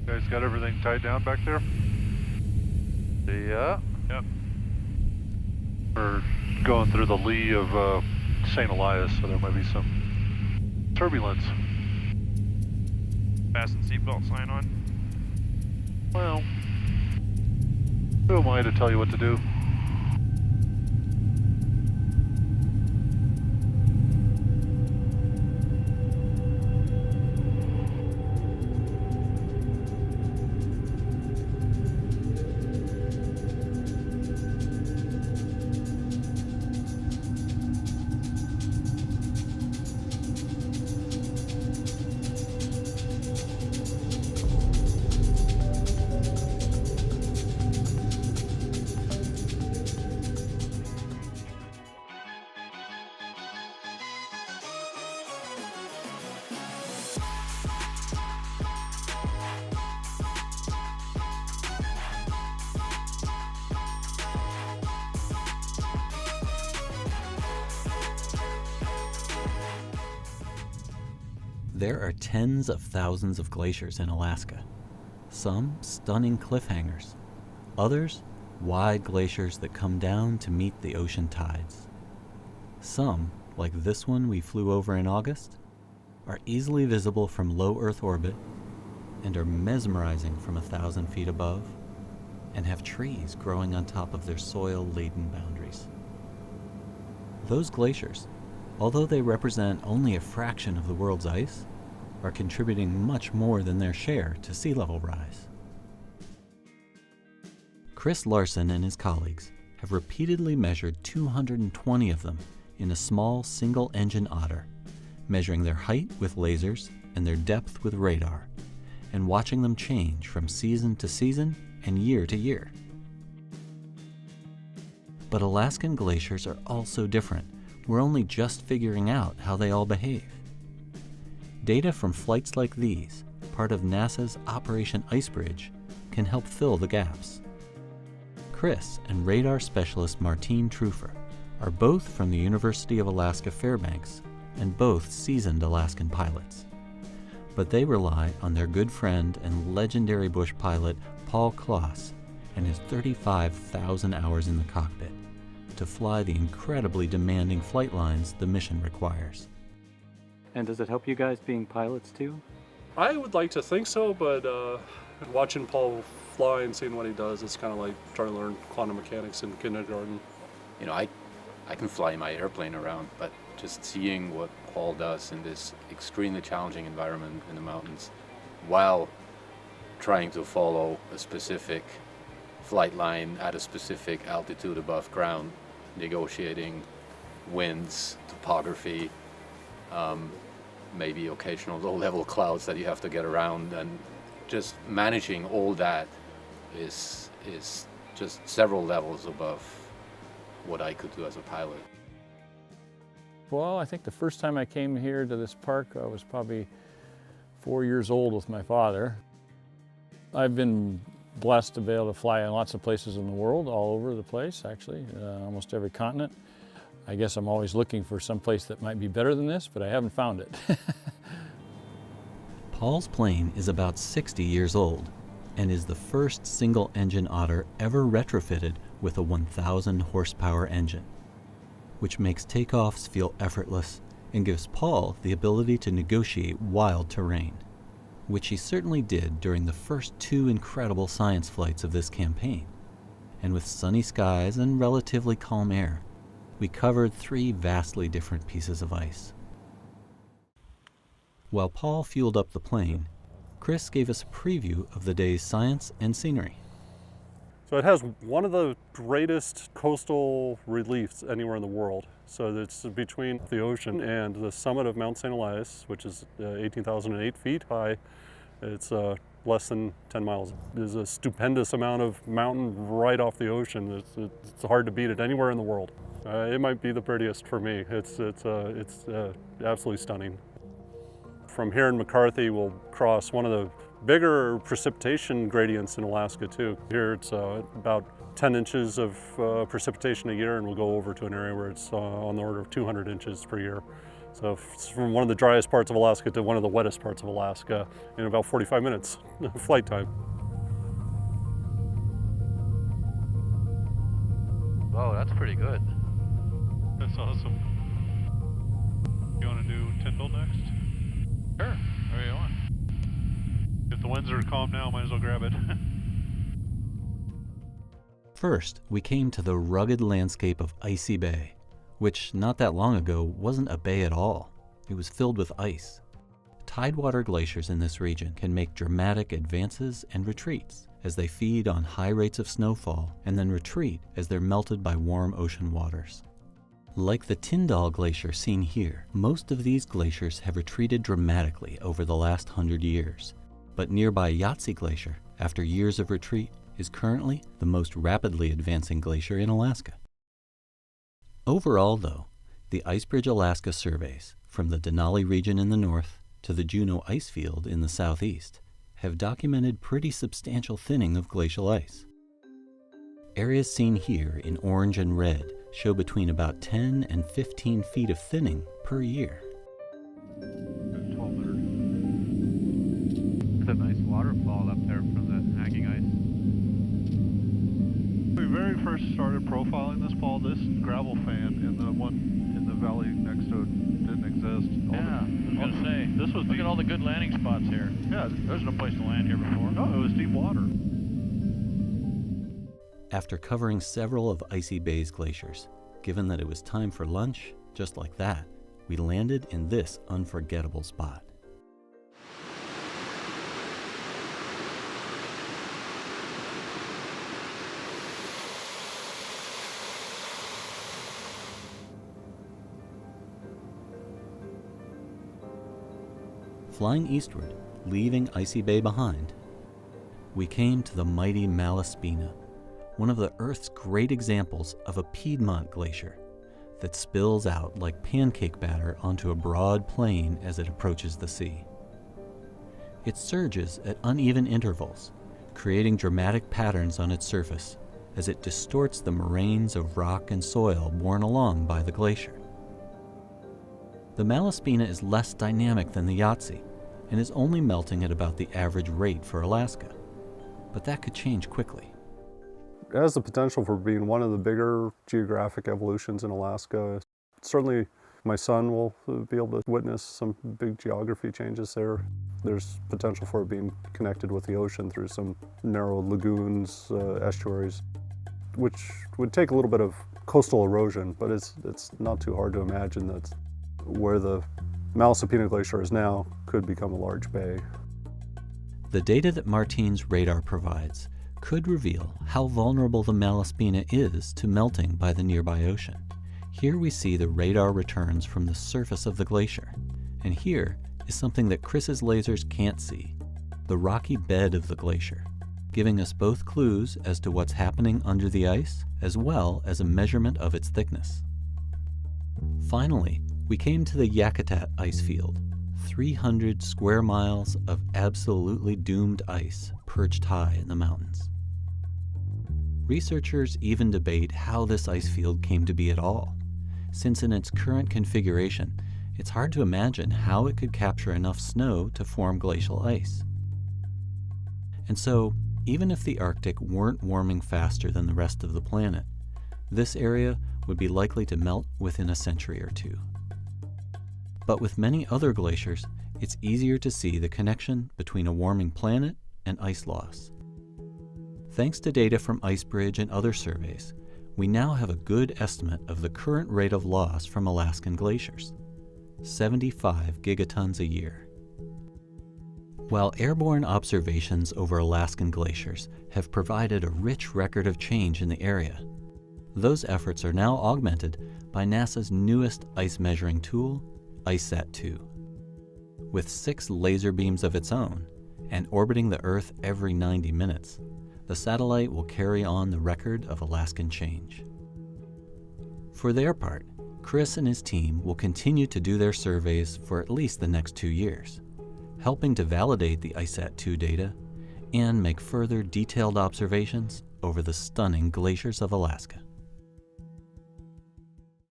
Guys got everything tied down back there? Yeah. Yep. We're going through the lee of St. Elias, so there might be some turbulence. Fasten seatbelt sign on. Well, who am I to tell you what to do? There are tens of thousands of glaciers in Alaska. Some stunning cliffhangers, others wide glaciers that come down to meet the ocean tides. Some, like this one we flew over in August, are easily visible from low Earth orbit and are mesmerizing from 1,000 feet above and have trees growing on top of their soil-laden boundaries. Those glaciers, although they represent only a fraction of the world's ice, are contributing much more than their share to sea level rise. Chris Larsen and his colleagues have repeatedly measured 220 of them in a small single-engine otter, measuring their height with lasers and their depth with radar, and watching them change from season to season and year to year. But Alaskan glaciers are also different. We're only just figuring out how they all behave. Data from flights like these, part of NASA's Operation IceBridge, can help fill the gaps. Chris and radar specialist Martin Truffer are both from the University of Alaska Fairbanks and both seasoned Alaskan pilots. But they rely on their good friend and legendary bush pilot Paul Klaas and his 35,000 hours in the cockpit to fly the incredibly demanding flight lines the mission requires. And does it help you guys being pilots too? I would like to think so, but watching Paul fly and seeing what he does, it's kind of like trying to learn quantum mechanics in kindergarten. You know, I can fly my airplane around, but just seeing what Paul does in this extremely challenging environment in the mountains while trying to follow a specific flight line at a specific altitude above ground, negotiating winds, topography, maybe occasional low-level clouds that you have to get around, and just managing all that is just several levels above what I could do as a pilot. Well, I think the first time I came here to this park, I was probably 4 years old with my father. I've been blessed to be able to fly in lots of places in the world, all over the place actually, almost every continent. I guess I'm always looking for some place that might be better than this, but I haven't found it. Paul's plane is about 60 years old and is the first single-engine otter ever retrofitted with a 1,000 horsepower engine, which makes takeoffs feel effortless and gives Paul the ability to negotiate wild terrain, which he certainly did during the first 2 incredible science flights of this campaign. And with sunny skies and relatively calm air, we covered 3 vastly different pieces of ice. While Paul fueled up the plane, Chris gave us a preview of the day's science and scenery. So it has one of the greatest coastal reliefs anywhere in the world. So it's between the ocean and the summit of Mount St. Elias, which is 18,008 feet high. It's less than 10 miles. There's a stupendous amount of mountain right off the ocean. It's hard to beat it anywhere in the world. It might be the prettiest for me. It's absolutely stunning. From here in McCarthy, we'll cross one of the bigger precipitation gradients in Alaska too. Here it's about 10 inches of precipitation a year, and we'll go over to an area where it's on the order of 200 inches per year. So from one of the driest parts of Alaska to one of the wettest parts of Alaska in about 45 minutes flight time. Whoa, that's pretty good. That's awesome. You want to do Tyndall next? Sure, where you want? If the winds are calm now, might as well grab it. First, we came to the rugged landscape of Icy Bay, which not that long ago wasn't a bay at all. It was filled with ice. Tidewater glaciers in this region can make dramatic advances and retreats as they feed on high rates of snowfall and then retreat as they're melted by warm ocean waters. Like the Tyndall Glacier seen here, most of these glaciers have retreated dramatically over the last 100 years. But nearby Yahtzee Glacier, after years of retreat, is currently the most rapidly advancing glacier in Alaska. Overall, though, the IceBridge Alaska surveys, from the Denali region in the north to the Juneau ice field in the southeast, have documented pretty substantial thinning of glacial ice. Areas seen here in orange and red show between about 10 and 15 feet of thinning per year. 1200. It's a nice waterfall up there from the hanging ice. When we very first started profiling this, Paul, this gravel fan in the one in the valley next to it didn't exist. Yeah, I was going to say, this was look deep. at all the good landing spots here. Yeah, There's no place to land here before. no, it was deep water. After covering several of Icy Bay's glaciers, given that it was time for lunch, just like that, we landed in this unforgettable spot. Flying eastward, leaving Icy Bay behind, we came to the mighty Malaspina, one of the Earth's great examples of a Piedmont glacier that spills out like pancake batter onto a broad plain as it approaches the sea. It surges at uneven intervals, creating dramatic patterns on its surface as it distorts the moraines of rock and soil borne along by the glacier. The Malaspina is less dynamic than the Yahtzee and is only melting at about the average rate for Alaska, but that could change quickly. It has the potential for being one of the bigger geographic evolutions in Alaska. Certainly my son will be able to witness some big geography changes there. There's potential for it being connected with the ocean through some narrow lagoons, estuaries, which would take a little bit of coastal erosion, but it's not too hard to imagine that where the Malaspina Glacier is now could become a large bay. The data that Martin's radar provides could reveal how vulnerable the Malaspina is to melting by the nearby ocean. Here we see the radar returns from the surface of the glacier, and here is something that Chris's lasers can't see, the rocky bed of the glacier, giving us both clues as to what's happening under the ice, as well as a measurement of its thickness. Finally, we came to the Yakutat ice field, 300 square miles of absolutely doomed ice perched high in the mountains. Researchers even debate how this ice field came to be at all, since in its current configuration, it's hard to imagine how it could capture enough snow to form glacial ice. And so, even if the Arctic weren't warming faster than the rest of the planet, this area would be likely to melt within a century or two. But with many other glaciers, it's easier to see the connection between a warming planet and ice loss. Thanks to data from IceBridge and other surveys, we now have a good estimate of the current rate of loss from Alaskan glaciers, 75 gigatons a year. While airborne observations over Alaskan glaciers have provided a rich record of change in the area, those efforts are now augmented by NASA's newest ice measuring tool, IceSat-2. With 6 laser beams of its own, and orbiting the Earth every 90 minutes, the satellite will carry on the record of Alaskan change. For their part, Chris and his team will continue to do their surveys for at least the next 2 years, helping to validate the IceSat-2 data and make further detailed observations over the stunning glaciers of Alaska.